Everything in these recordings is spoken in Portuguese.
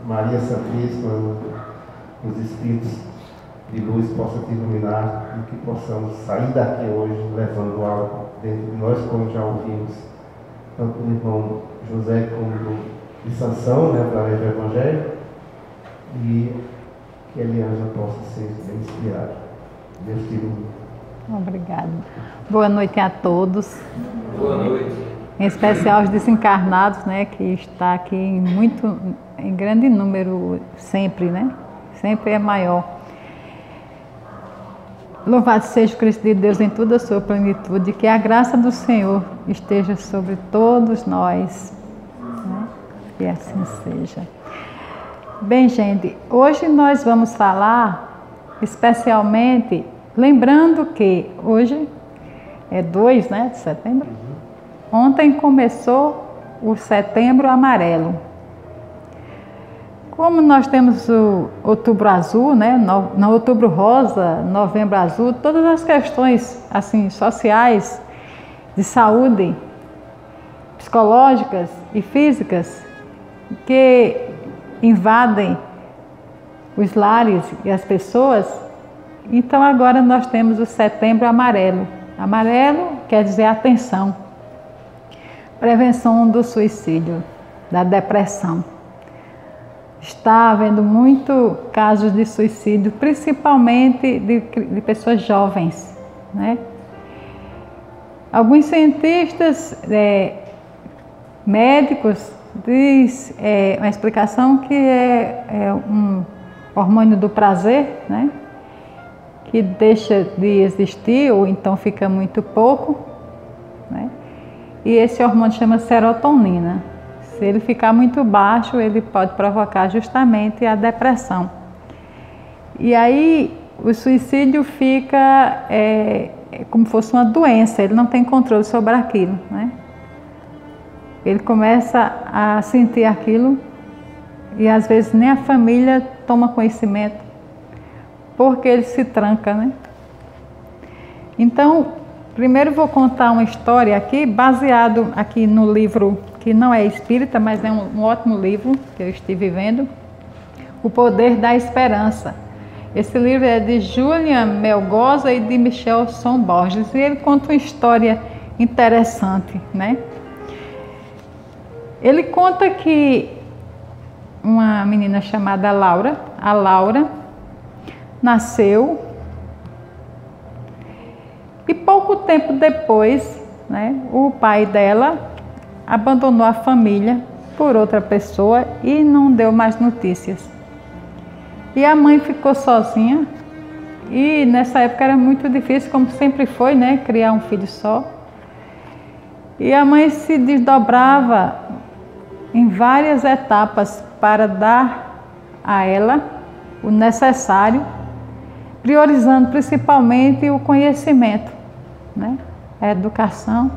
Maria Santíssima, os Espíritos de luz possam te iluminar e que possamos sair daqui hoje levando algo dentro de nós, como já ouvimos, tanto do irmão José como de Sansão, né, através do Evangelho, e que a Eliângela possa ser bem inspirada. Deus te ilumine. Obrigada. Boa noite a todos. Boa noite. Em especial os desencarnados, né, que está aqui em grande número sempre, né? Sempre é maior. Louvado seja o Cristo de Deus em toda a sua plenitude, que a graça do Senhor esteja sobre todos nós, né? Que assim seja. Bem, gente, hoje nós vamos falar especialmente, lembrando que hoje é 2, né, de setembro. Ontem começou o Setembro Amarelo. Como nós temos o Outubro Azul, né, no Outubro Rosa, Novembro Azul, todas as questões assim sociais, de saúde, psicológicas e físicas que invadem os lares e as pessoas, então agora nós temos o Setembro Amarelo. Amarelo quer dizer atenção. Prevenção do suicídio, da depressão. Está havendo muito casos de suicídio, principalmente de pessoas jovens, né? Alguns cientistas, médicos, dizem uma explicação que é um hormônio do prazer, né? Que deixa de existir ou então fica muito pouco, né? E esse hormônio chama serotonina. Se ele ficar muito baixo, ele pode provocar justamente a depressão. E aí o suicídio fica como se fosse uma doença, ele não tem controle sobre aquilo, né? Ele começa a sentir aquilo e às vezes nem a família toma conhecimento, porque ele se tranca, né? Então, primeiro vou contar uma história aqui, baseado aqui no livro que não é espírita, mas é um ótimo livro que eu estive vendo, O Poder da Esperança. Esse livro é de Julian Melgoza e de Michelson Borges, e ele conta uma história interessante, né? Ele conta que uma menina chamada Laura, a Laura, nasceu e pouco tempo depois, né, o pai dela abandonou a família por outra pessoa e não deu mais notícias. E a mãe ficou sozinha e nessa época era muito difícil, como sempre foi, né, criar um filho só. E a mãe se desdobrava em várias etapas para dar a ela o necessário, priorizando principalmente o conhecimento, né? A educação,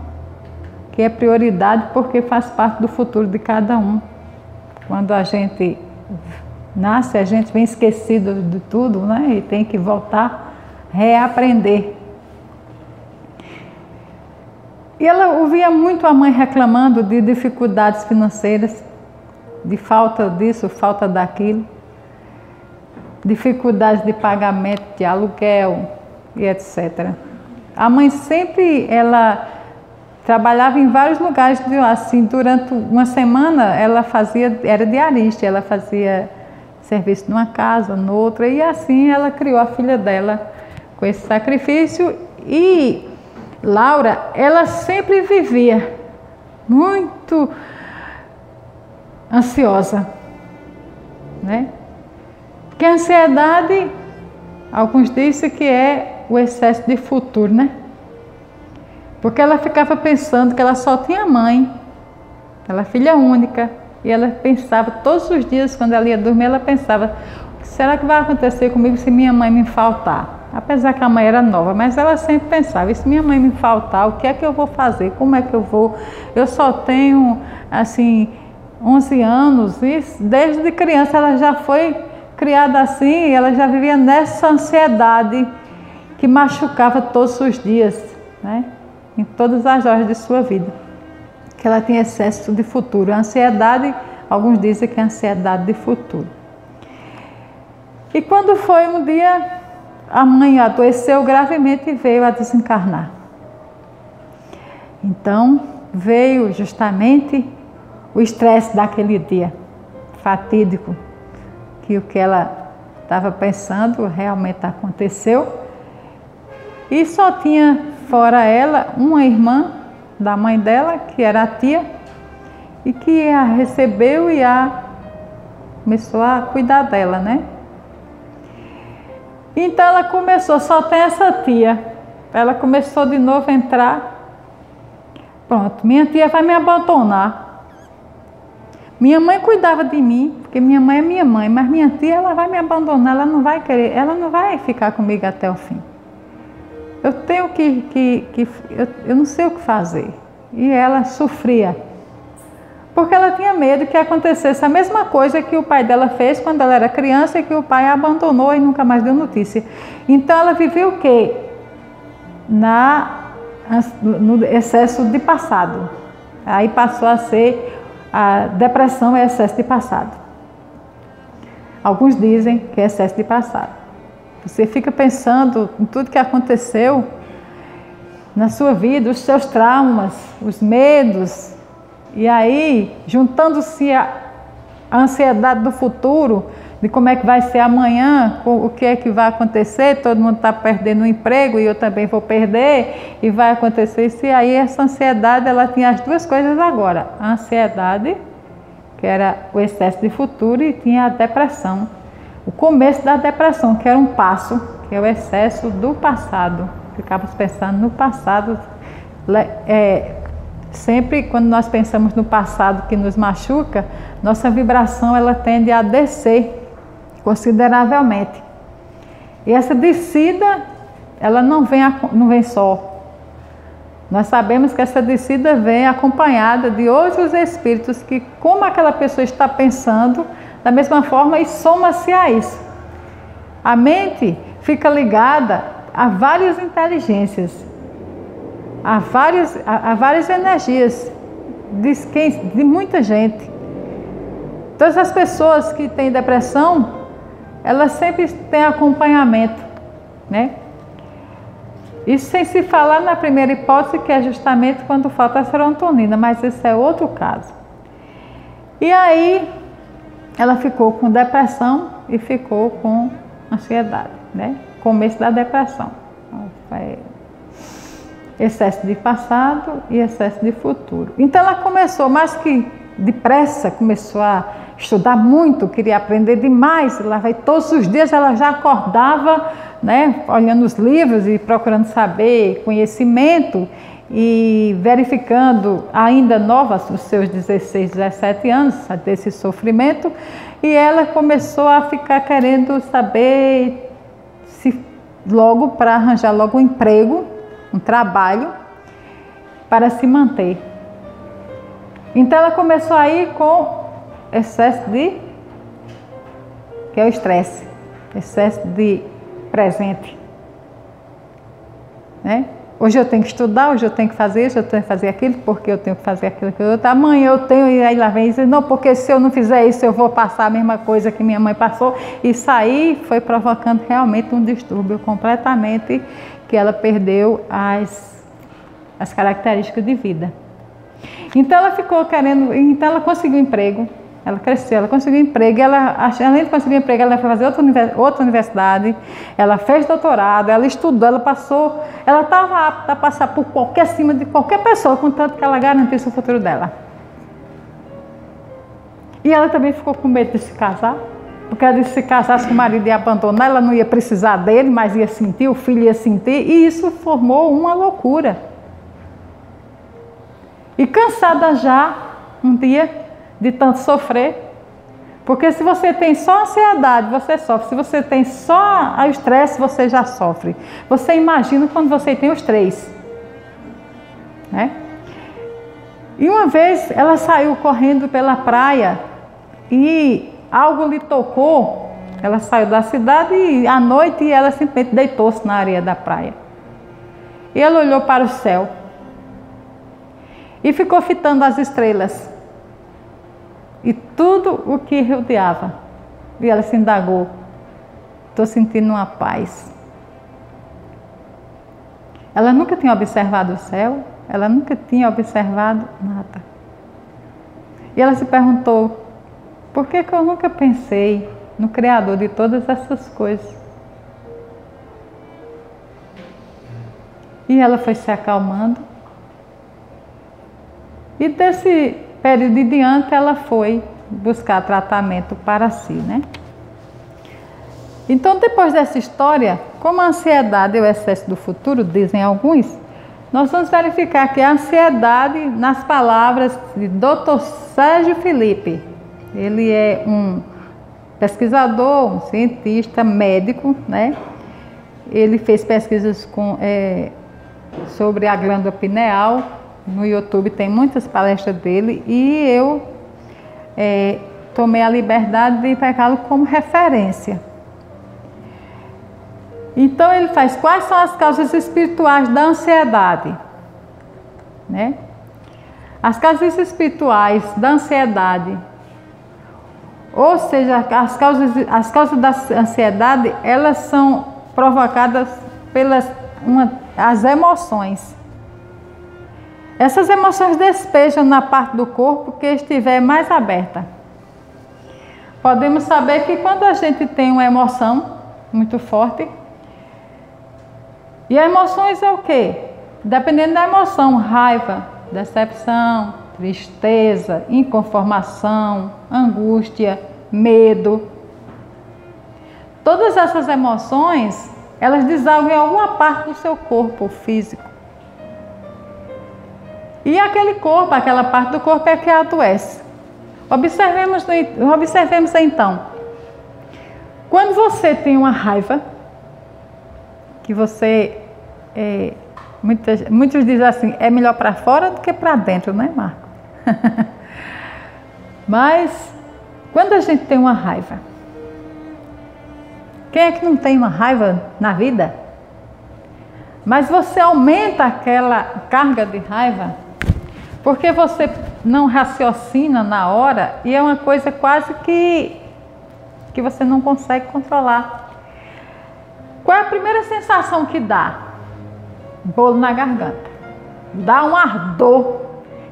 que é prioridade porque faz parte do futuro de cada um. Quando a gente nasce, a gente vem esquecido de tudo, né? E tem que voltar a reaprender. E ela ouvia muito a mãe reclamando de dificuldades financeiras, de falta disso, falta daquilo, dificuldades de pagamento de aluguel e etc. A mãe sempre, ela trabalhava em vários lugares, assim, durante uma semana ela era diarista, ela fazia serviço numa casa, noutra, e assim ela criou a filha dela com esse sacrifício. E Laura, ela sempre vivia muito ansiosa, né? Porque a ansiedade, alguns dizem que é o excesso de futuro, né? Porque ela ficava pensando que ela só tinha mãe, ela é filha única, e ela pensava todos os dias, quando ela ia dormir, ela pensava: será que vai acontecer comigo se minha mãe me faltar? Apesar que a mãe era nova, mas ela sempre pensava: e se minha mãe me faltar, o que é que eu vou fazer? Como é que eu vou? Eu só tenho, assim, 11 anos, e desde criança ela já foi criada assim, ela já vivia nessa ansiedade que machucava todos os dias, né? Em todas as horas de sua vida, que ela tinha excesso de futuro. A ansiedade alguns dizem que é ansiedade de futuro. E quando foi um dia, a mãe adoeceu gravemente e veio a desencarnar. Então, veio justamente o estresse daquele dia fatídico, que o que ela estava pensando realmente aconteceu. E só tinha, fora ela, uma irmã da mãe dela, que era a tia, e que a recebeu e começou a cuidar dela, né? Então ela começou, só tem essa tia, ela começou de novo a entrar. Pronto, minha tia vai me abandonar. Minha mãe cuidava de mim, porque minha mãe é minha mãe, mas minha tia, ela vai me abandonar, ela não vai querer, ela não vai ficar comigo até o fim. Eu tenho eu não sei o que fazer. E ela sofria, porque ela tinha medo que acontecesse a mesma coisa que o pai dela fez quando ela era criança e que o pai a abandonou e nunca mais deu notícia. Então ela viveu o quê? No excesso de passado. Aí passou a ser a depressão é excesso de passado. Alguns dizem que é excesso de passado. Você fica pensando em tudo que aconteceu na sua vida, os seus traumas, os medos, e aí, juntando-se a ansiedade do futuro, de como é que vai ser amanhã, o que é que vai acontecer, todo mundo está perdendo o emprego e eu também vou perder, e vai acontecer isso. E aí essa ansiedade, ela tinha as duas coisas agora, a ansiedade, que era o excesso de futuro, e tinha a depressão, o começo da depressão, que era um passo, que é o excesso do passado. Ficávamos pensando no passado, sempre quando nós pensamos no passado que nos machuca, nossa vibração ela tende a descer consideravelmente. E essa descida, ela não vem só. Nós sabemos que essa descida vem acompanhada de outros espíritos que, como aquela pessoa está pensando, da mesma forma, e soma-se a isso. A mente fica ligada a várias inteligências, a várias energias de muita gente. Todas as pessoas que têm depressão, elas sempre têm acompanhamento, né? Isso sem se falar na primeira hipótese, que é justamente quando falta a serotonina, mas esse é outro caso. E aí, ela ficou com depressão e ficou com ansiedade, né? Começo da depressão. Excesso de passado e excesso de futuro. Então ela começou, mais que depressa, começou a estudar muito, queria aprender demais. Lá vai todos os dias, ela já acordava, né, olhando os livros e procurando saber conhecimento e verificando, ainda nova, os seus 16, 17 anos, desse sofrimento, e ela começou a ficar querendo saber se logo, para arranjar logo um emprego, um trabalho, para se manter. Então ela começou a ir com excesso que é o estresse, excesso de presente, né? Hoje eu tenho que estudar, hoje eu tenho que fazer isso, eu tenho que fazer aquilo, porque eu tenho que fazer aquilo que eu... Amanhã eu tenho, e aí lá vem isso, não, porque se eu não fizer isso, eu vou passar a mesma coisa que minha mãe passou. Isso aí foi provocando realmente um distúrbio completamente, que ela perdeu as características de vida. Então ela ficou querendo, então ela conseguiu emprego, ela cresceu, ela conseguiu emprego, além de conseguir emprego, ela foi fazer outra universidade, ela fez doutorado, ela estudou, ela passou, ela estava apta a passar por cima de qualquer pessoa, contanto que ela garantisse o futuro dela. E ela também ficou com medo de se casar, porque ela disse que se casasse com o marido ia abandonar, ela não ia precisar dele, mas ia sentir, o filho ia sentir, e isso formou uma loucura. E cansada já, um dia, de tanto sofrer, porque se você tem só ansiedade, você sofre. Se você tem só o estresse, você já sofre. Você imagina quando você tem os três, né? E uma vez ela saiu correndo pela praia e algo lhe tocou. Ela saiu da cidade e à noite ela simplesmente deitou-se na areia da praia. E ela olhou para o céu e ficou fitando as estrelas. e tudo o que rodeava. E ela se indagou: estou sentindo uma paz. Ela nunca tinha observado o céu, ela nunca tinha observado nada. E ela se perguntou: por que eu nunca pensei no Criador de todas essas coisas? E ela foi se acalmando. E desse período em diante ela foi buscar tratamento para si, né? Então, depois dessa história, como a ansiedade é o excesso do futuro, dizem alguns, nós vamos verificar que a ansiedade, nas palavras de Dr. Sérgio Felipe, ele é um pesquisador, um cientista, médico, né? Ele fez pesquisas sobre a glândula pineal. No YouTube tem muitas palestras dele e eu tomei a liberdade de pegá-lo como referência. Então ele faz quais são as causas espirituais da ansiedade, né? As causas espirituais da ansiedade, ou seja, as causas da ansiedade, elas são provocadas pelas as emoções. Essas emoções despejam na parte do corpo que estiver mais aberta. Podemos saber que quando a gente tem uma emoção muito forte, e as emoções é o quê? Dependendo da emoção, raiva, decepção, tristeza, inconformação, angústia, medo. Todas essas emoções, elas desagam em alguma parte do seu corpo físico. E aquele corpo, aquela parte do corpo é que adoece. Observemos então. Quando você tem uma raiva, que você, muitos dizem assim, é melhor para fora do que para dentro, não é, Marco? Mas, quando a gente tem uma raiva, quem é que não tem uma raiva na vida? Mas você aumenta aquela carga de raiva, porque você não raciocina na hora e é uma coisa quase que você não consegue controlar. Qual é a primeira sensação que dá? Bolo na garganta. Dá um ardor.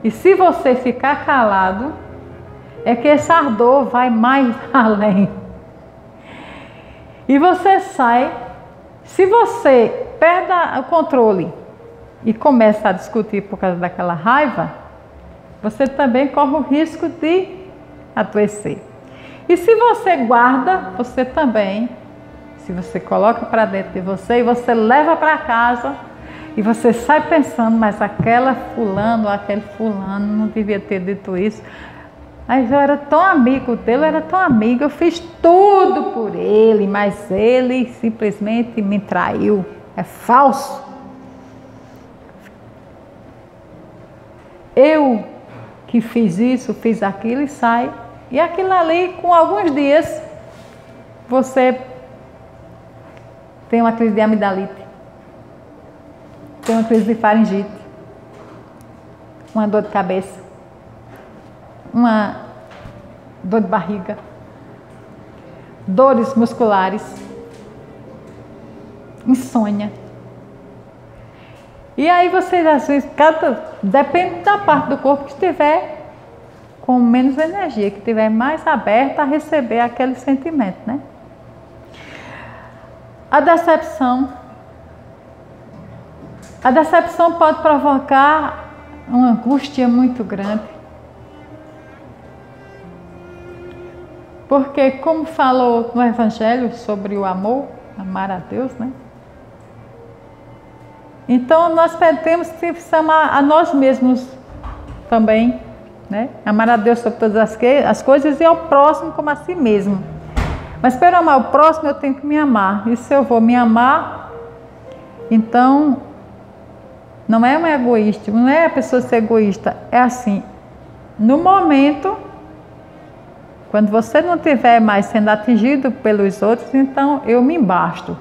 E se você ficar calado, é que esse ardor vai mais além. E você sai. Se você perde o controle e começa a discutir por causa daquela raiva, você também corre o risco de adoecer. E se você guarda, você também, se você coloca para dentro de você e você leva para casa e você sai pensando, mas aquele fulano não devia ter dito isso. Mas eu era tão amigo dele, eu era tão amiga, eu fiz tudo por ele, mas ele simplesmente me traiu. É falso. Eu que fiz isso, fiz aquilo e sai. E aquilo ali, com alguns dias, você tem uma crise de amidalite, tem uma crise de faringite, uma dor de cabeça, uma dor de barriga, dores musculares, insônia. E aí você, às vezes, depende da parte do corpo que estiver com menos energia, que estiver mais aberta a receber aquele sentimento, né? A decepção pode provocar uma angústia muito grande. Porque, como falou no Evangelho sobre o amor, amar a Deus, né? Então, nós temos que amar a nós mesmos também, né? Amar a Deus sobre todas as coisas e ao próximo como a si mesmo. Mas para amar o próximo, eu tenho que me amar. E se eu vou me amar, então, não é um egoísta, não é a pessoa ser egoísta. É assim, no momento, quando você não estiver mais sendo atingido pelos outros, então eu me basto.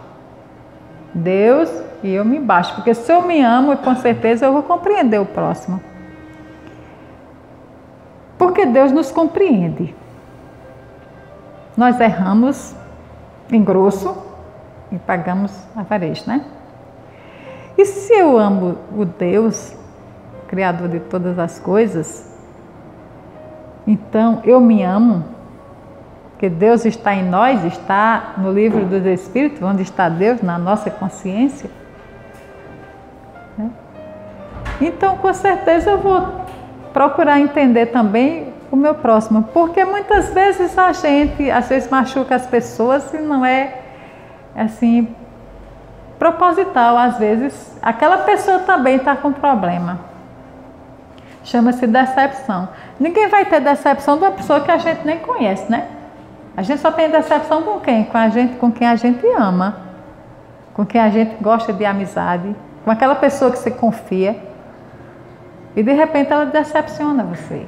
Deus e eu me basto. Porque se eu me amo, com certeza eu vou compreender o próximo. Por Porque Deus nos compreende. Nós erramos em grosso e pagamos a varejo, né? E se eu amo o Deus, Criador de todas as coisas, então eu me amo, porque Deus está em nós, está no livro dos Espíritos, onde está Deus, na nossa consciência. Né? Então, com certeza, eu vou procurar entender também o meu próximo, porque muitas vezes a gente, às vezes, machuca as pessoas e não é assim proposital. Às vezes, aquela pessoa também está com problema. Chama-se decepção. Ninguém vai ter decepção de uma pessoa que a gente nem conhece, né? A gente só tem decepção com quem? Com quem a gente ama, com quem a gente gosta de amizade, com aquela pessoa que você confia e de repente ela decepciona você.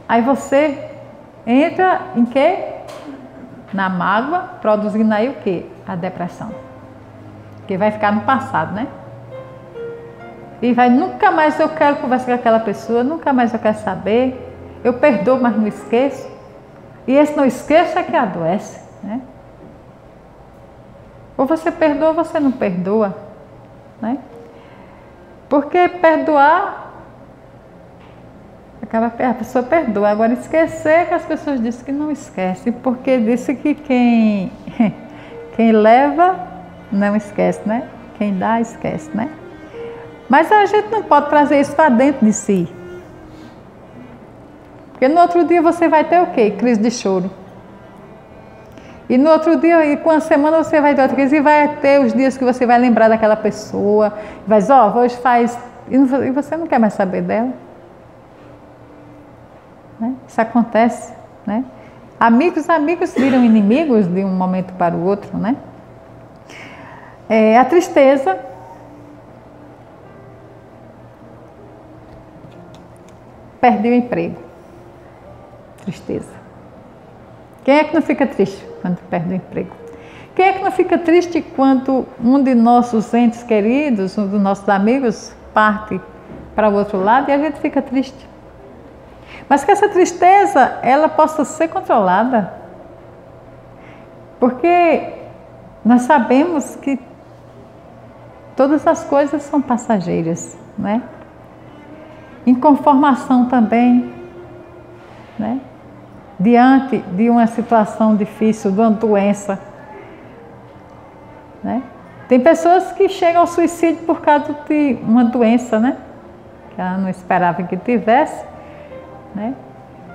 Aí você entra em quê? Na mágoa, produzindo aí o quê? A depressão. Que vai ficar no passado, né? E vai, nunca mais eu quero conversar com aquela pessoa, nunca mais eu quero saber, eu perdoo, mas não esqueço. E esse não esqueça é que adoece, né? Ou você perdoa ou você não perdoa, né? Porque perdoar, a pessoa perdoa. Agora esquecer, que as pessoas dizem que não esquecem, porque disse que quem leva não esquece, né? Quem dá, esquece, né? Mas a gente não pode trazer isso para dentro de si. Porque no outro dia você vai ter o quê? Crise de choro. E no outro dia, e com a semana você vai ter outra crise, e vai ter os dias que você vai lembrar daquela pessoa, vai dizer, ó, hoje faz... E você não quer mais saber dela. Né? Isso acontece, né? Amigos viram inimigos de um momento para o outro, né? A tristeza... Perdi o emprego. Tristeza. Quem é que não fica triste quando perde o emprego? Quem é que não fica triste quando um de nossos entes queridos, um dos nossos amigos, parte para o outro lado e a gente fica triste? Mas que essa tristeza, ela possa ser controlada. Porque nós sabemos que todas as coisas são passageiras, né? Inconformação também, né? Diante de uma situação difícil, de uma doença, né? Tem pessoas que chegam ao suicídio por causa de uma doença, né? Que ela não esperava que tivesse, né?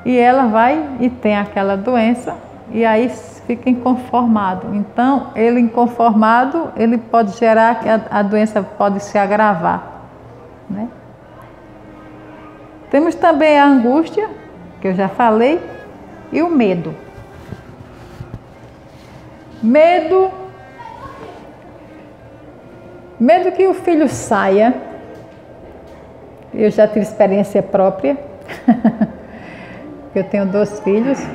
E ela vai e tem aquela doença e aí fica inconformado. Então, ele inconformado, ele pode gerar que a doença pode se agravar, né? Temos também a angústia, que eu já falei, e o medo. Medo que o filho saia. Eu já tive experiência própria. Eu tenho 2 filhos.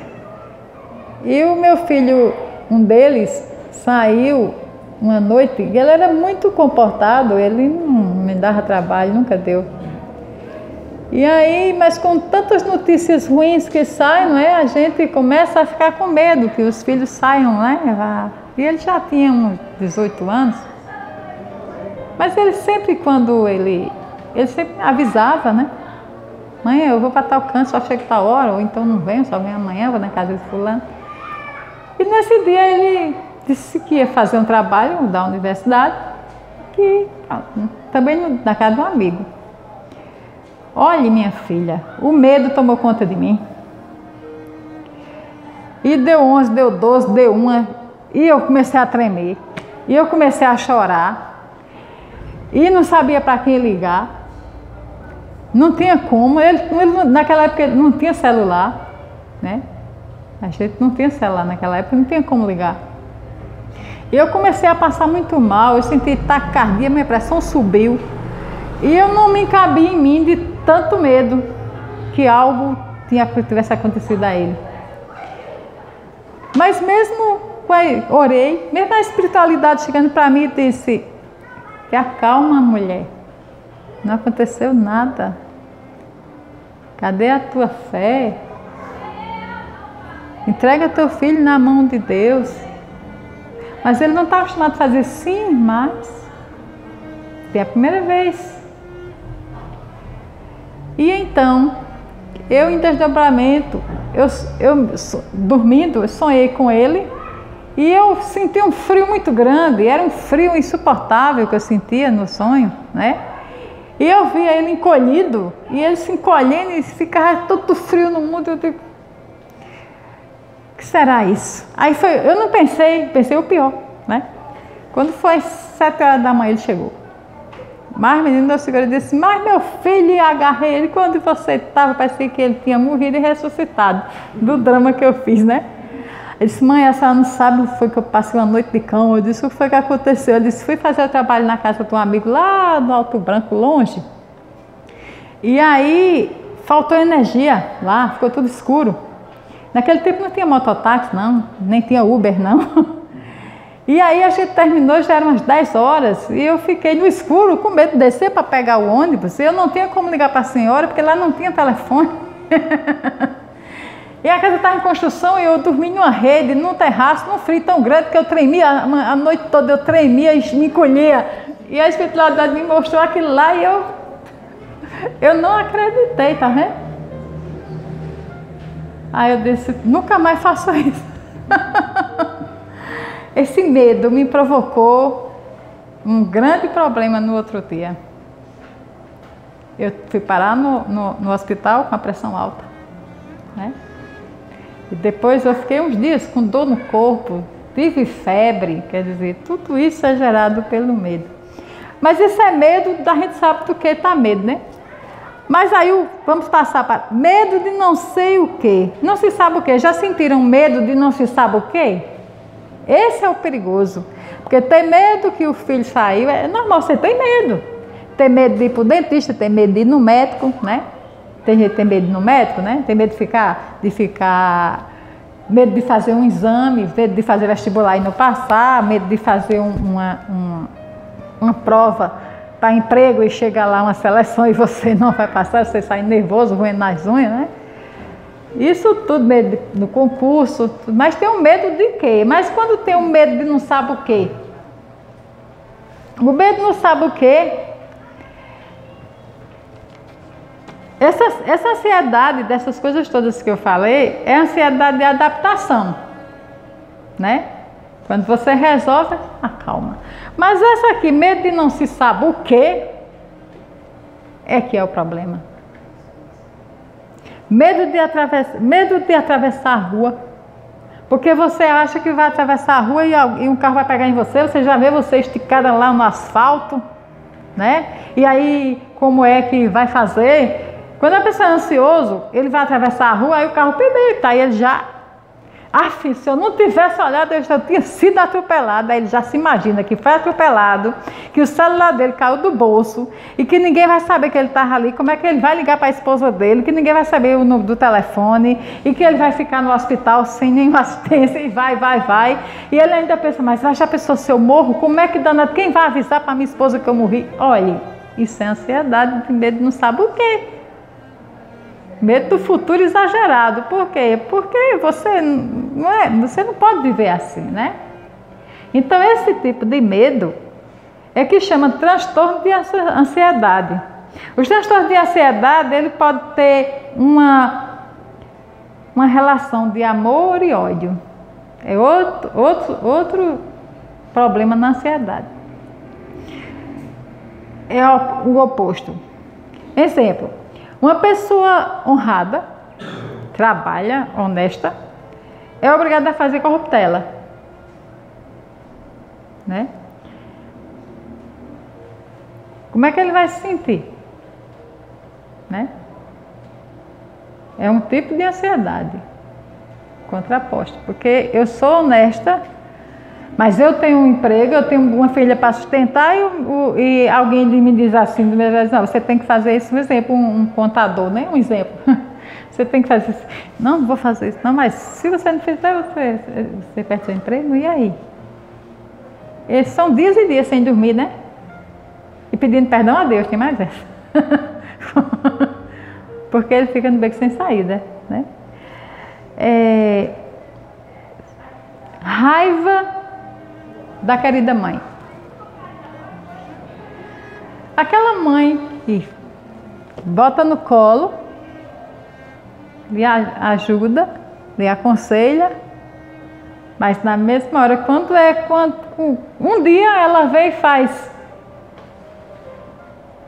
E o meu filho, um deles, saiu uma noite, e ele era muito comportado, ele não me dava trabalho, nunca deu. E aí, mas com tantas notícias ruins que saem, não é? A gente começa a ficar com medo que os filhos saiam, né? E ele já tinha uns 18 anos. Mas ele sempre, ele sempre avisava, né? Mãe, eu vou para tal canto, só chego tal hora, ou então não venho, só venho amanhã, vou na casa de fulano. E nesse dia ele disse que ia fazer um trabalho da universidade, também na casa de um amigo. Olhe, minha filha, o medo tomou conta de mim. E deu 11, deu 12, deu 1, e eu comecei a tremer. E eu comecei a chorar. E não sabia para quem ligar. Não tinha como. Ele, naquela época não tinha celular, né? A gente não tinha celular naquela época, não tinha como ligar. E eu comecei a passar muito mal, eu senti taquicardia, minha pressão subiu. E eu não me cabia em mim de tanto medo que algo tivesse acontecido a ele. Mas mesmo, orei, mesmo a espiritualidade chegando para mim e disse, que acalma, mulher, não aconteceu nada. Cadê a tua fé? Entrega teu filho na mão de Deus. Mas ele não está acostumado a fazer sim, mas é a primeira vez. E então, eu em desdobramento, dormindo, eu sonhei com ele e eu senti um frio muito grande, era um frio insuportável que eu sentia no sonho, né? E eu via ele encolhido, e ele se encolhendo e ficava todo frio no mundo. Eu digo, o que será isso? Aí eu não pensei o pior, né? Quando foi 7 horas da manhã ele chegou. Mas o menino eu segurei e disse, mas meu filho, e agarrei ele quando você estava, parecia que ele tinha morrido e ressuscitado, do drama que eu fiz, né? Ele disse, mãe, a senhora não sabe o que foi que eu passei uma noite de cama. Eu disse, o que foi que aconteceu? Eu disse, fui fazer o trabalho na casa de um amigo lá no Alto Branco, longe. E aí, faltou energia lá, ficou tudo escuro. Naquele tempo não tinha mototáxi, não, nem tinha Uber, não. E aí a gente terminou, já eram umas 10 horas, e eu fiquei no escuro, com medo de descer para pegar o ônibus. E eu não tinha como ligar para a senhora, porque lá não tinha telefone. E a casa estava em construção e eu dormi numa rede, num terraço, num frio tão grande que eu tremia, a noite toda eu tremia e me encolhia. E a espiritualidade me mostrou aquilo lá e eu não acreditei, tá vendo? Aí eu disse, nunca mais faço isso. Esse medo me provocou um grande problema no outro dia. Eu fui parar no hospital com a pressão alta, né? E depois eu fiquei uns dias com dor no corpo, tive febre, quer dizer, tudo isso é gerado pelo medo. Mas isso é medo, a gente sabe do que está medo, né? Mas aí vamos passar para medo de não sei o quê. Não se sabe o quê. Já sentiram medo de não se sabe o quê? Esse é o perigoso. Porque ter medo que o filho saiu, é normal, você tem medo. Tem medo de ir para o dentista, tem medo de ir no médico, né? Tem gente que tem medo de ir no médico, né? Tem medo medo de fazer um exame, medo de fazer vestibular e não passar, medo de fazer uma prova para emprego e chegar lá uma seleção e você não vai passar, você sai nervoso, roendo nas unhas, né? Isso tudo, medo no concurso, mas tem um medo de quê? Mas quando tem um medo de não sabe o quê? O medo não sabe o quê? Essa ansiedade dessas coisas todas que eu falei é a ansiedade de adaptação, né? Quando você resolve, acalma. Mas essa aqui, medo de não se sabe o quê, é que é o problema. Medo de atravessar a rua, porque você acha que vai atravessar a rua e um carro vai pegar em você, você já vê você esticada lá no asfalto, né? E aí, como é que vai fazer? Quando a pessoa é ansioso, ele vai atravessar a rua, aí o carro pimenta, aí ele já... se eu não tivesse olhado, eu já tinha sido atropelado. Aí ele já se imagina que foi atropelado, que o celular dele caiu do bolso e que ninguém vai saber que ele estava ali, como é que ele vai ligar para a esposa dele, que ninguém vai saber o número do telefone e que ele vai ficar no hospital sem nenhuma assistência e vai. E ele ainda pensa, mas já pensou se eu morro? Como é que danado? Quem vai avisar para minha esposa que eu morri? Olha, isso é ansiedade, de medo não sabe o quê. Medo do futuro exagerado. Por quê? Porque você não pode viver assim, né? Então, esse tipo de medo é que chama transtorno de ansiedade. Os transtornos de ansiedade, ele pode ter uma relação de amor e ódio. É outro problema na ansiedade. É o oposto. Exemplo. Uma pessoa honrada, trabalha, honesta, é obrigada a fazer corruptela, né? Como é que ele vai se sentir? Né? É um tipo de ansiedade contraposta, porque eu sou honesta, mas eu tenho um emprego, eu tenho uma filha para sustentar e alguém me diz assim, não, você tem que fazer isso, um exemplo, um contador, né? Um exemplo. Você tem que fazer isso. Não vou fazer isso. Não, mas se você não fizer, você perde seu emprego, e aí? Eles são dias e dias sem dormir, né? E pedindo perdão a Deus, tem mais essa. porque ele fica no beco sem saída, né? Raiva da querida mãe. Aquela mãe que bota no colo, lhe ajuda, lhe aconselha, mas na mesma hora, quando um dia ela vem e faz,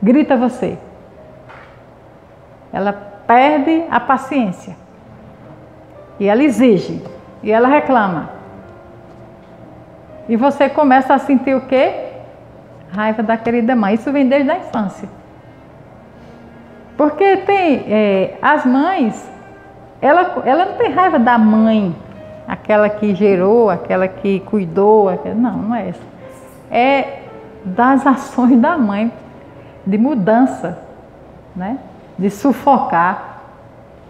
grita você. Ela perde a paciência. E ela exige. E ela reclama. E você começa a sentir o quê? Raiva da querida mãe. Isso vem desde a infância. Porque tem as mães, ela não tem raiva da mãe, aquela que gerou, aquela que cuidou, não é essa. É das ações da mãe, de mudança, né? De sufocar,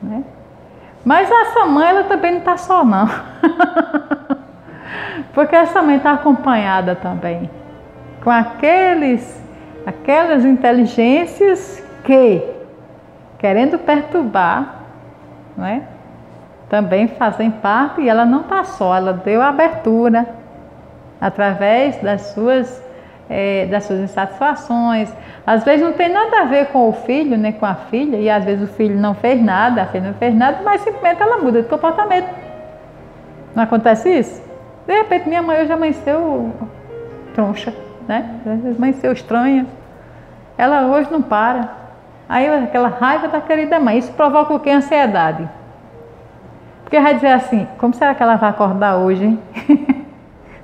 né? Mas essa mãe, ela também não está só, não. Porque essa mãe está acompanhada também com aquelas inteligências que, querendo perturbar, né, também fazem parte, e ela não está só, ela deu abertura através das suas insatisfações. Às vezes não tem nada a ver com o filho, nem com a filha, e às vezes o filho não fez nada, a filha não fez nada, mas simplesmente ela muda de comportamento. Não acontece isso? De repente minha mãe hoje amanheceu troncha, né? Amanheceu estranha. Ela hoje não para. Aí aquela raiva da querida mãe, isso provoca o quê? Ansiedade. Porque vai dizer assim, como será que ela vai acordar hoje, hein?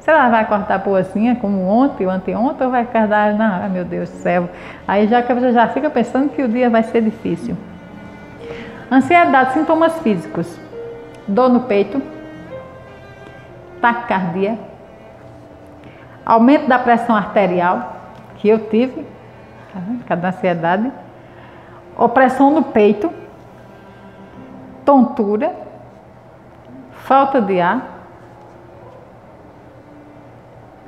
Será que ela vai acordar boazinha, como ontem, ou anteontem, ou vai acordar, não, meu Deus do céu. Aí você já fica pensando que o dia vai ser difícil. Ansiedade, sintomas físicos. Dor no peito, taquicardia, aumento da pressão arterial, que eu tive, por causa da ansiedade, opressão no peito, tontura, falta de ar.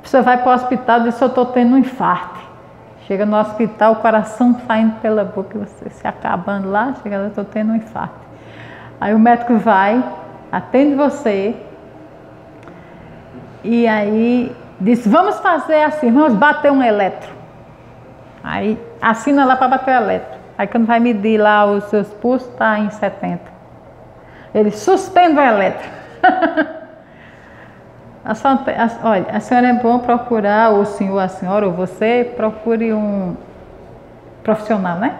Você vai para o hospital e diz, eu estou tendo um infarto. Chega no hospital, o coração saindo pela boca, você se acabando lá, chega lá, estou tendo um infarto. Aí o médico vai, atende você, e aí diz, vamos fazer assim, vamos bater um eletro. Aí assina lá para bater o eletro. Aí quando vai medir lá os seus pulsos, está em 70. Ele suspende o eletro. Olha, a senhora é bom procurar, ou o senhor, a senhora, ou você, procure um profissional, né?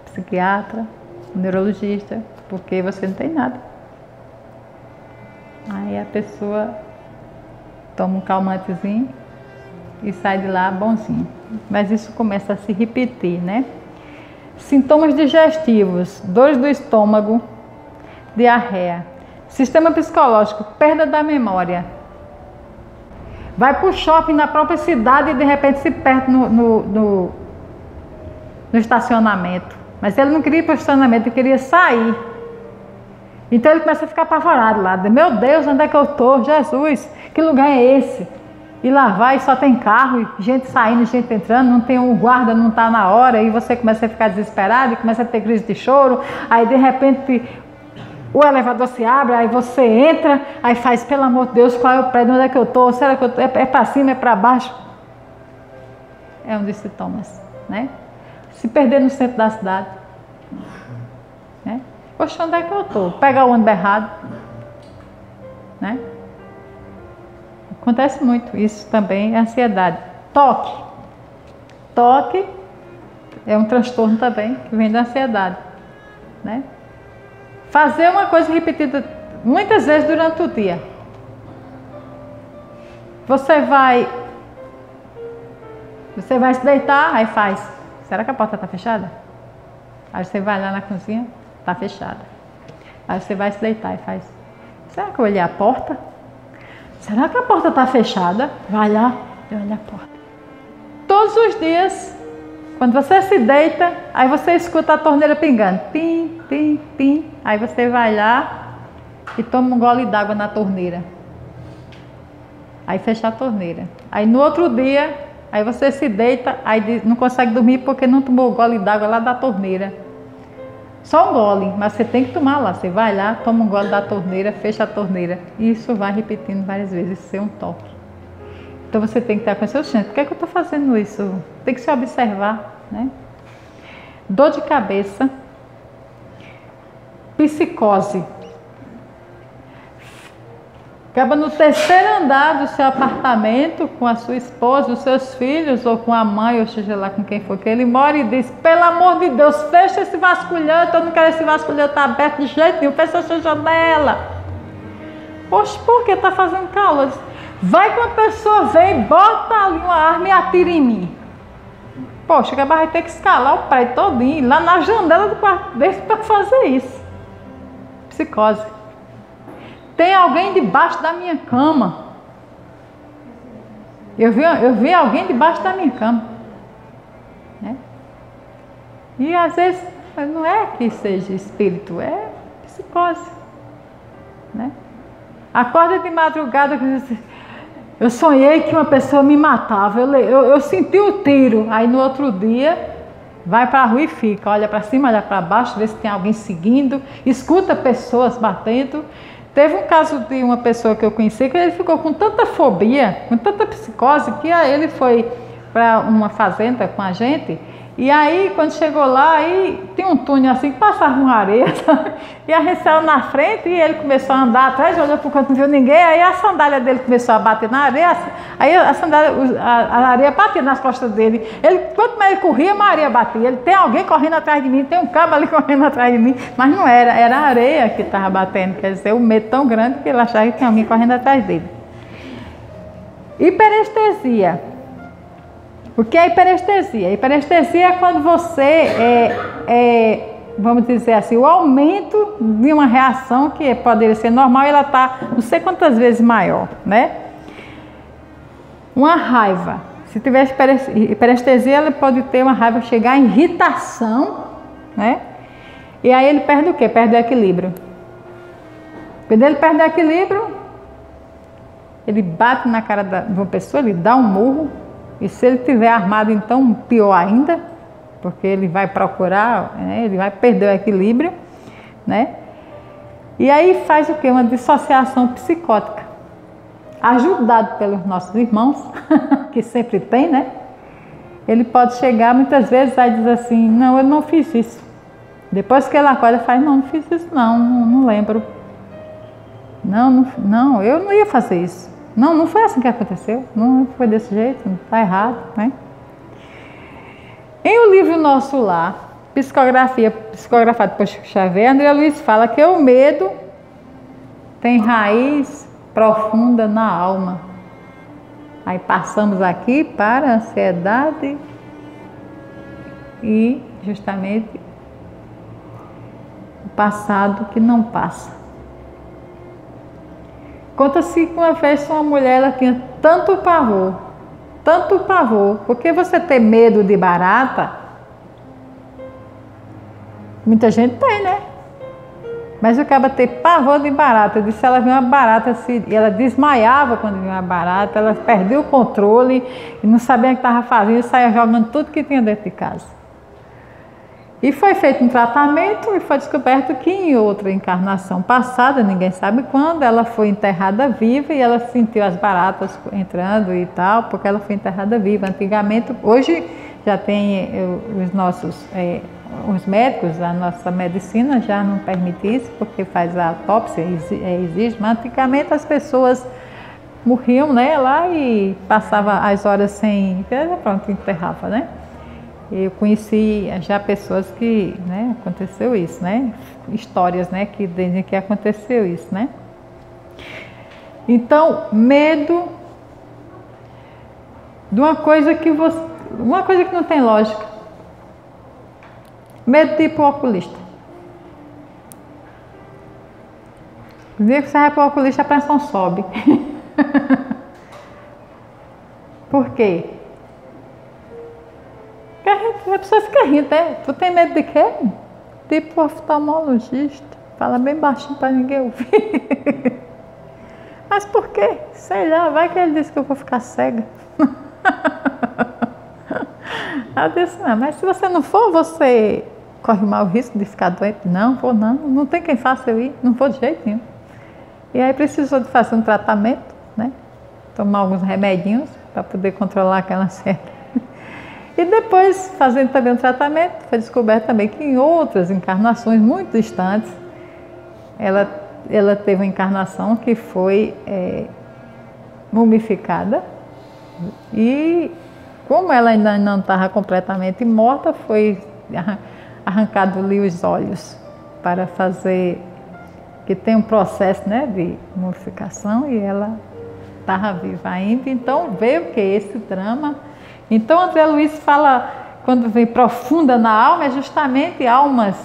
Psiquiatra, neurologista, porque você não tem nada. Aí a pessoa toma um calmantezinho e sai de lá bonzinho. Mas isso começa a se repetir, né? Sintomas digestivos, dores do estômago, diarreia, sistema psicológico, perda da memória. Vai para o shopping na própria cidade e de repente se perde no estacionamento. Mas ele não queria ir para o estacionamento, ele queria sair. Então ele começa a ficar apavorado lá. Meu Deus, onde é que eu estou? Jesus, que lugar é esse? E lá vai, só tem carro, gente saindo, gente entrando, não tem um guarda, não está na hora, e você começa a ficar desesperado e começa a ter crise de choro. Aí de repente o elevador se abre, aí você entra, aí faz, pelo amor de Deus, qual é o prédio, onde é que eu estou? Será que eu tô? É para cima, é para baixo? É um dos sintomas, né? Se perder no centro da cidade, né? Poxa, onde é que eu estou? Pegar o ônibus errado, né? Acontece muito, isso também é ansiedade. Toque. Toque é um transtorno também que vem da ansiedade, né? Fazer uma coisa repetida muitas vezes durante o dia. Você vai se deitar, aí faz. Será que a porta está fechada? Aí você vai lá na cozinha, está fechada. Aí você vai se deitar e faz. Será que eu olhei a porta? Será que a porta está fechada? Vai lá e olha a porta. Todos os dias, quando você se deita, aí você escuta a torneira pingando. Pim, pim, pim. Aí você vai lá e toma um gole d'água na torneira. Aí fecha a torneira. Aí no outro dia, aí você se deita, aí não consegue dormir porque não tomou o gole d'água lá da torneira. Só um gole, mas você tem que tomar lá. Você vai lá, toma um gole da torneira, fecha a torneira. E isso vai repetindo várias vezes, isso é um toque. Então você tem que estar com seu gente, por que é que eu estou fazendo isso? Tem que se observar, né? Dor de cabeça, psicose. Acaba no terceiro andar do seu apartamento com a sua esposa, os seus filhos, ou com a mãe, ou seja lá com quem for que ele mora, e diz: pelo amor de Deus, fecha esse vasculhante, eu não quero esse vasculhante estar aberto de jeito nenhum, fecha essa janela. Poxa, por que está fazendo calor? Vai que uma pessoa vem, bota ali uma arma e atira em mim. Poxa, que vai ter que escalar o prédio todinho, lá na janela do quarto dele para fazer isso. Psicose. Tem alguém debaixo da minha cama. Eu vi alguém debaixo da minha cama. Né? E às vezes não é que seja espírito, é psicose. Né? Acorda de madrugada, eu sonhei que uma pessoa me matava. Eu senti o tiro. Aí no outro dia, vai para a rua e fica. Olha para cima, olha para baixo, vê se tem alguém seguindo. Escuta pessoas batendo. Teve um caso de uma pessoa que eu conheci que ele ficou com tanta fobia, com tanta psicose, que aí ele foi para uma fazenda com a gente. E aí, quando chegou lá, aí tem um túnel assim que passava uma areia, e a gente saiu na frente e ele começou a andar atrás, olhou para o canto, não viu ninguém, aí a sandália dele começou a bater na areia, aí a areia batia nas costas dele. Quanto mais ele corria, mais a areia batia. Ele: tem alguém correndo atrás de mim, tem um cabo ali correndo atrás de mim, mas não era, era a areia que estava batendo, quer dizer, o medo tão grande que ele achava que tinha alguém correndo atrás dele. Hiperestesia. O que é hiperestesia? Hiperestesia é quando você vamos dizer assim, o aumento de uma reação que poderia ser normal, ela está não sei quantas vezes maior, né? Uma raiva. Se tiver hiperestesia, ela pode ter uma raiva, chegar a irritação, né? E aí ele perde o quê? Perde o equilíbrio. Quando ele perde o equilíbrio, ele bate na cara de uma pessoa, ele dá um murro. E se ele estiver armado, então pior ainda, porque ele vai procurar, né, ele vai perder o equilíbrio, né? E aí faz o quê? Uma dissociação psicótica. Ajudado pelos nossos irmãos, que sempre tem, né? Ele pode chegar muitas vezes e dizer assim: não, eu não fiz isso. Depois que ele acorda, faz: não fiz isso, não lembro. Não, eu não ia fazer isso. Não foi assim que aconteceu, não foi desse jeito, não está errado, né? Em O Livro Nosso Lar, psicografado por Chico Xavier, André Luiz fala que o medo tem raiz profunda na alma. Aí passamos aqui para a ansiedade e justamente o passado que não passa. Conta-se que uma vez uma mulher, ela tinha tanto pavor, porque você ter medo de barata, muita gente tem, né? Mas acaba ter pavor de barata. Eu disse, ela viu uma barata, e ela desmaiava quando viu uma barata, ela perdia o controle e não sabia o que estava fazendo, e saía jogando tudo que tinha dentro de casa. E foi feito um tratamento e foi descoberto que em outra encarnação passada, ninguém sabe quando, ela foi enterrada viva e ela sentiu as baratas entrando e tal, porque ela foi enterrada viva. Antigamente, hoje já tem os nossos, os médicos, a nossa medicina já não permite isso, porque faz a autópsia, exige, mas antigamente as pessoas morriam, né, lá e passava as horas sem, pronto, enterrava, né? Eu conheci já pessoas que, né, aconteceu isso, né? Histórias, né, que dizem que aconteceu isso, né? Então, medo de uma coisa que não tem lógica. Medo de ir para o oculista. O dia que você vai para o oculista, a pressão sobe. Por quê? A pessoa fica rindo, né? Tu tem medo de quê? Tipo oftalmologista. Fala bem baixinho para ninguém ouvir. Mas por quê? Sei lá, vai que ele disse que eu vou ficar cega. Eu disse, não, mas se você não for, você corre o mau risco de ficar doente. Não, vou não, não tem quem faça eu ir, não vou de jeito nenhum. E aí precisou de fazer um tratamento, né? Tomar alguns remedinhos para poder controlar aquela ansiedade. E depois, fazendo também um tratamento, foi descoberto também que em outras encarnações muito distantes, ela teve uma encarnação que foi mumificada e como ela ainda não estava completamente morta, foi arrancado ali os olhos para fazer, que tem um processo, né, de mumificação e ela estava viva ainda, então veio que esse drama. Então André Luiz fala, quando vem profunda na alma, é justamente almas,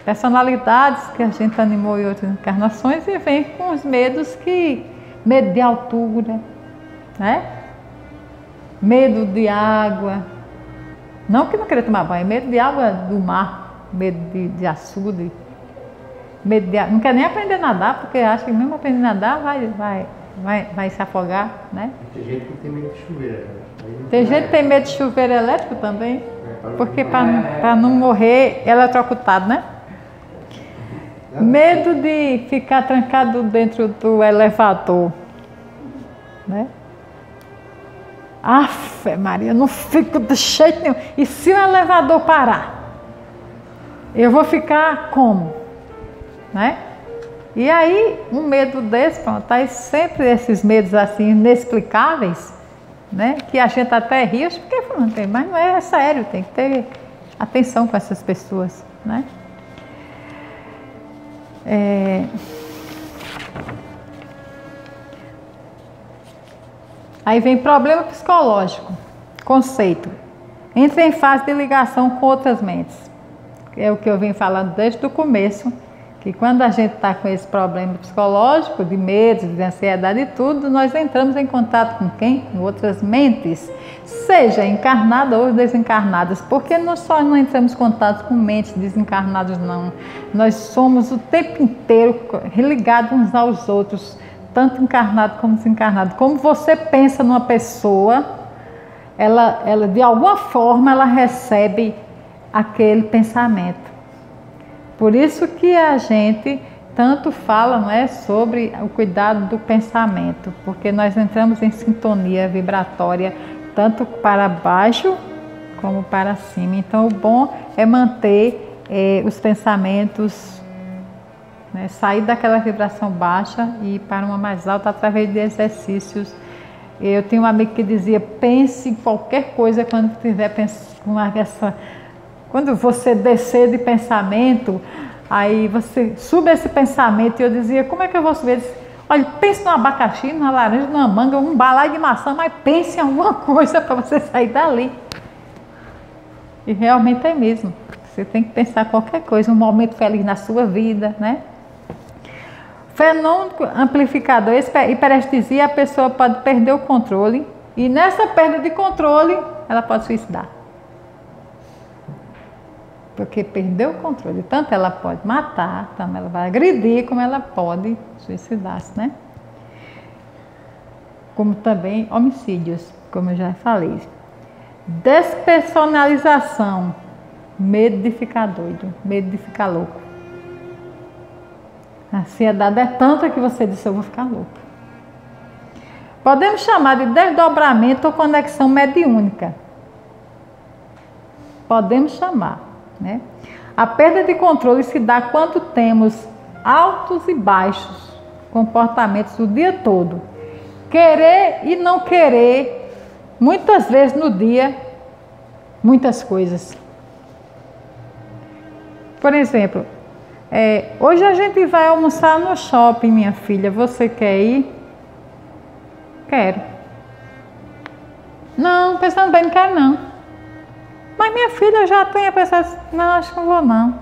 personalidades que a gente animou em outras encarnações e vem com os medos medo de altura, né? Medo de água, não que não queria tomar banho, medo de água do mar, medo de açude, medo de não quer nem aprender a nadar, porque acha que mesmo aprender a nadar vai se afogar, né? Tem gente que tem medo de chuveiro. Tem gente que tem medo de chuveiro elétrico também, porque para não morrer eletrocutado, né? Medo de ficar trancado dentro do elevador, né? Afe Maria, não fico de jeito nenhum. E se o elevador parar? Eu vou ficar como? Né? E aí, um medo desse, pronto, aí sempre esses medos assim, inexplicáveis, né? Que a gente até ri, porque não tem, mas não é sério, tem que ter atenção com essas pessoas, né? Aí vem problema psicológico, conceito. Entra em fase de ligação com outras mentes. É o que eu venho falando desde o começo, que quando a gente está com esse problema psicológico, de medo, de ansiedade e tudo, nós entramos em contato com quem? Com outras mentes, seja encarnadas ou desencarnadas, porque nós só não entramos em contato com mentes desencarnadas, não. Nós somos o tempo inteiro ligados uns aos outros, tanto encarnado como desencarnado. Como você pensa numa pessoa, ela de alguma forma ela recebe aquele pensamento. Por isso que a gente tanto fala, não é, sobre o cuidado do pensamento, porque nós entramos em sintonia vibratória tanto para baixo como para cima. Então o bom é manter os pensamentos, né, sair daquela vibração baixa e ir para uma mais alta através de exercícios. Eu tenho um amigo que dizia, pense em qualquer coisa quando estiver pensando, quando você descer de pensamento, aí você sube esse pensamento, e eu dizia, como é que eu vou subir? Olha, pense no abacaxi, numa laranja, numa manga, um balaio de maçã, mas pense em alguma coisa para você sair dali. E realmente é mesmo. Você tem que pensar qualquer coisa, um momento feliz na sua vida, né? Fenômeno amplificador, hiperestesia, a pessoa pode perder o controle e nessa perda de controle, ela pode suicidar. Porque perdeu o controle, tanto ela pode matar, tanto ela vai agredir, como ela pode suicidar-se, né? Como também homicídios, como eu já falei. Despersonalização, medo de ficar doido, medo de ficar louco. A ansiedade é tanta que você disse, eu vou ficar louco. Podemos chamar de desdobramento ou conexão mediúnica. Podemos chamar, né? A perda de controle se dá quando temos altos e baixos comportamentos o dia todo. Querer e não querer, muitas vezes no dia, muitas coisas. Por exemplo, hoje a gente vai almoçar no shopping, minha filha. Você quer ir? Quero. Não, pensando bem, não quero não. Mas minha filha, eu já tenho pensado, não, acho que não vou não.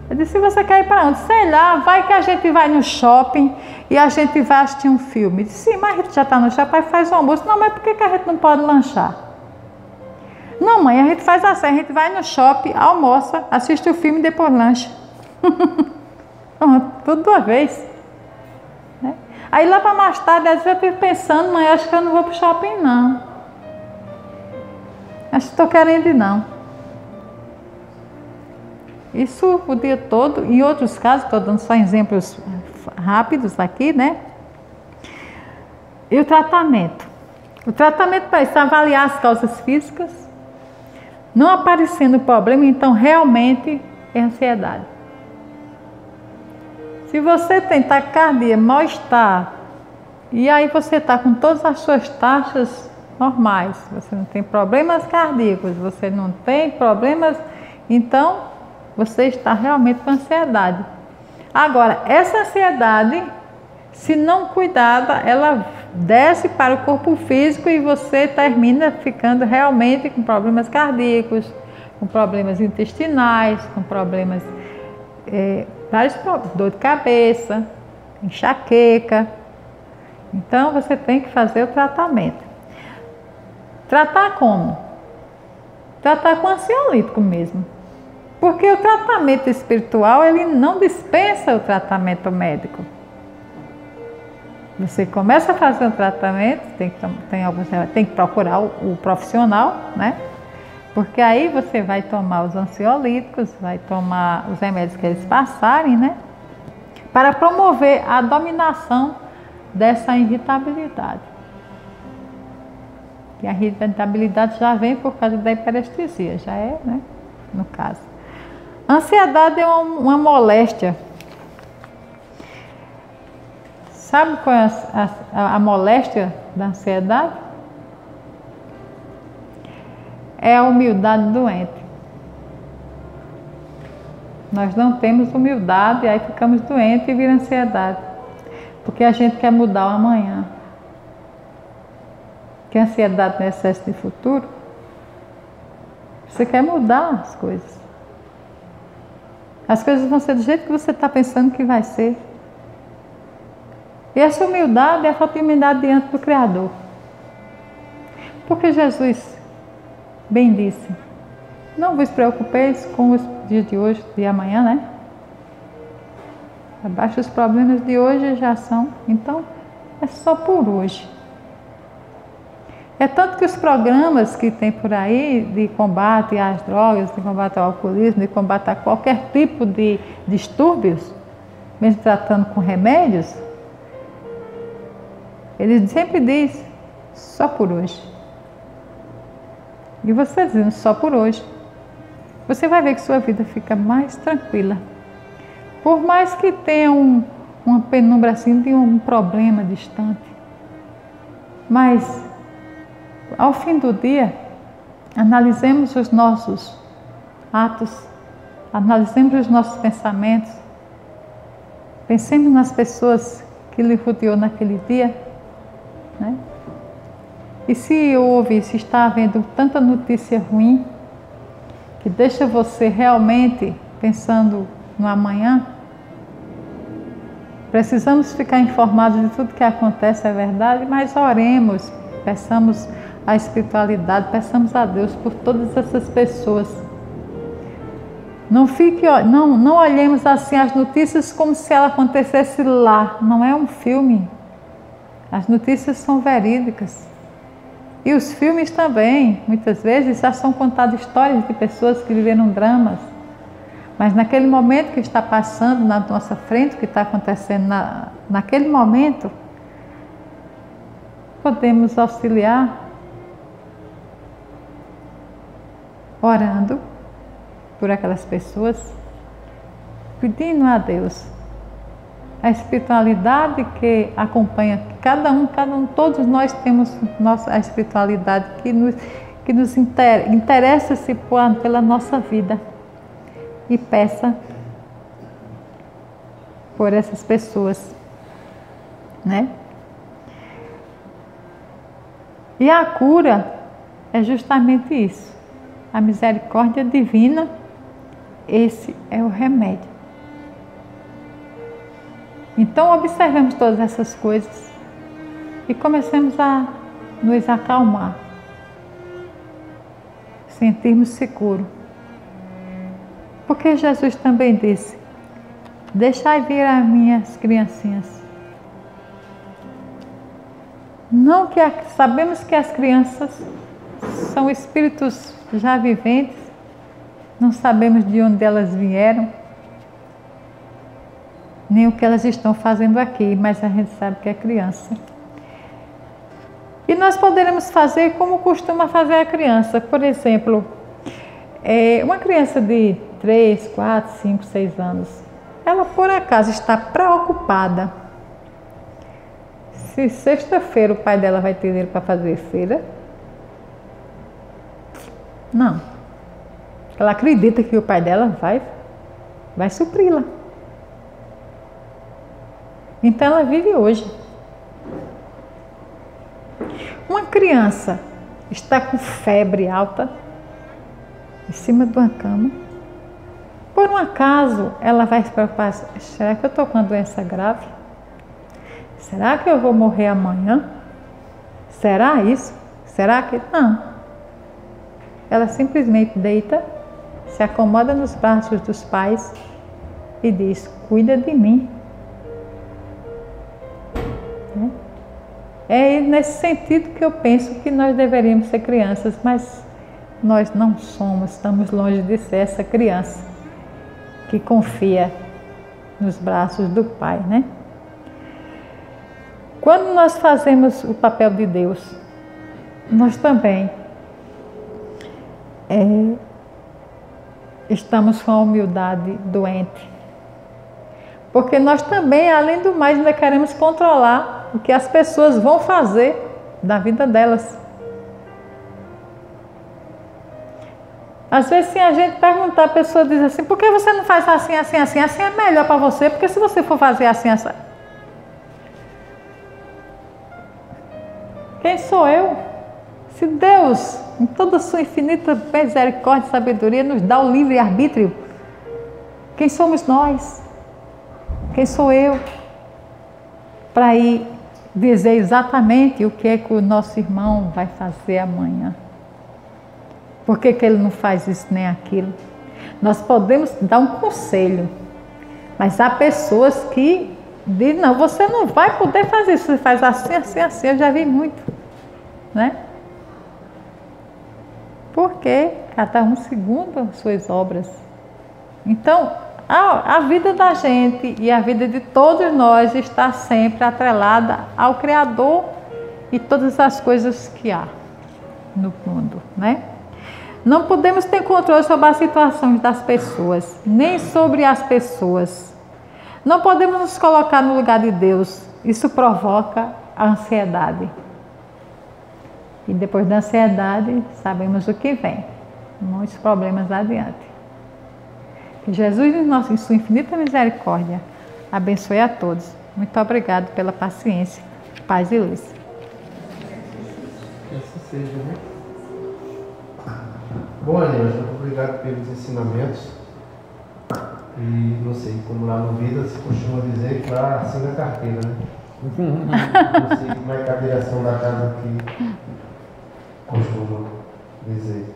Eu disse, você quer ir para onde? Sei lá, vai que a gente vai no shopping e a gente vai assistir um filme. Eu disse, sim, mas a gente já está no shopping, faz o almoço. Não, mas por que a gente não pode lanchar? Não, mãe, a gente faz assim, a gente vai no shopping, almoça, assiste o filme e depois lancha. Tudo de uma vez. Né? Aí lá para mais tarde, às vezes eu estive pensando, mãe, acho que eu não vou para o shopping não. Acho que estou querendo ir não. Isso o dia todo. Em outros casos, estou dando só exemplos rápidos aqui, né? E o tratamento? O tratamento para isso é avaliar as causas físicas, não aparecendo problema, então realmente é ansiedade. Se você tem taquicardia, mal-estar, e aí você está com todas as suas taxas normais, você não tem problemas cardíacos, você não tem problemas, então você está realmente com ansiedade. Agora, essa ansiedade, se não cuidada, ela desce para o corpo físico e você termina ficando realmente com problemas cardíacos, com problemas intestinais, com problemas, vários problemas, dor de cabeça, enxaqueca. Então você tem que fazer o tratamento. Tratar como? Tratar com ansiolítico mesmo. Porque o tratamento espiritual, ele não dispensa o tratamento médico. Você começa a fazer um tratamento, tem que procurar o profissional, né? Porque aí você vai tomar os ansiolíticos, vai tomar os remédios que eles passarem, né? Para promover a dominação dessa irritabilidade. E a irritabilidade já vem por causa da hiperestesia, já é, né? No caso. A ansiedade é uma moléstia. Sabe qual é a moléstia da ansiedade? É a humildade doente. Nós não temos humildade, aí ficamos doentes e vira ansiedade. Porque a gente quer mudar o amanhã. Que a ansiedade não é excesso de futuro. Você quer mudar as coisas. As coisas vão ser do jeito que você está pensando que vai ser. E essa humildade é a falta de humildade diante do Criador. Porque Jesus bem disse, não vos preocupeis com os dias de hoje e amanhã, né? Abaixo os problemas de hoje já são, então é só por hoje. É tanto que os programas que tem por aí de combate às drogas, de combate ao alcoolismo, de combate a qualquer tipo de distúrbios, mesmo tratando com remédios, ele sempre diz, só por hoje. E você dizendo só por hoje, você vai ver que sua vida fica mais tranquila. Por mais que tenha uma penumbra assim de um problema distante. Mas, ao fim do dia, analisemos os nossos atos, analisemos os nossos pensamentos, pensemos nas pessoas que lhe rodeou naquele dia, né? E se está havendo tanta notícia ruim, que deixa você realmente pensando no amanhã, precisamos ficar informados de tudo que acontece, é verdade, mas oremos, peçamos a espiritualidade, peçamos a Deus por todas essas pessoas. Não olhemos assim as notícias como se ela acontecesse lá, não é um filme. As notícias são verídicas. E os filmes também, muitas vezes, já são contadas histórias de pessoas que viveram dramas. Mas naquele momento que está passando na nossa frente, o que está acontecendo naquele momento, podemos auxiliar orando por aquelas pessoas, pedindo a Deus a espiritualidade que acompanha cada um, todos nós temos a espiritualidade que nos interessa-se pela nossa vida. E peça por essas pessoas, né? E a cura é justamente isso. A misericórdia divina, esse é o remédio. Então observemos todas essas coisas e comecemos a nos acalmar, sentirmos seguro. Porque Jesus também disse, deixai vir as minhas criancinhas. Não que sabemos que as crianças são espíritos já viventes, não sabemos de onde elas vieram, nem o que elas estão fazendo aqui, mas a gente sabe que é criança. E nós poderemos fazer como costuma fazer a criança. Por exemplo, uma criança de 3, 4, 5, 6 anos, ela por acaso está preocupada se sexta-feira o pai dela vai ter dinheiro para fazer feira? Não. Ela acredita que o pai dela vai supri-la. Então ela vive hoje. Uma criança está com febre alta em cima de uma cama. Por um acaso ela vai se preocupar: será que eu estou com uma doença grave? Será que eu vou morrer amanhã? Será isso? Será que... Não. Ela simplesmente deita, se acomoda nos braços dos pais e diz: cuida de mim. É nesse sentido que eu penso que nós deveríamos ser crianças, mas nós não somos, estamos longe de ser essa criança que confia nos braços do Pai, né? Quando nós fazemos o papel de Deus, nós também estamos com a humildade doente. Porque nós também, além do mais, ainda queremos controlar o que as pessoas vão fazer da vida delas. Às vezes, se a gente perguntar, a pessoa diz assim: por que você não faz assim, assim, assim? Assim é melhor para você, porque se você for fazer assim, assim... Quem sou eu? Se Deus, em toda a sua infinita misericórdia e sabedoria, nos dá o livre-arbítrio, quem somos nós? Quem sou eu para ir dizer exatamente o que é que o nosso irmão vai fazer amanhã? Por que ele não faz isso nem aquilo? Nós podemos dar um conselho, mas há pessoas que dizem: não, você não vai poder fazer isso, você faz assim, assim, assim. Eu já vi muito, né? Porque cada um segundo as suas obras. Então, a vida da gente e a vida de todos nós está sempre atrelada ao Criador e todas as coisas que há no mundo, né? Não podemos ter controle sobre as situações das pessoas, nem sobre as pessoas. Não podemos nos colocar no lugar de Deus. Isso provoca a ansiedade. E depois da ansiedade, sabemos o que vem. Muitos problemas adiante. Que Jesus, em sua infinita misericórdia, abençoe a todos. Muito obrigado pela paciência. Paz e luz. Que assim seja, né? Bom, Aniel, muito obrigado pelos ensinamentos. E não sei, como lá no Vida se costuma dizer que lá assina a carteira, né? Não sei como é que a direção da casa aqui costuma dizer.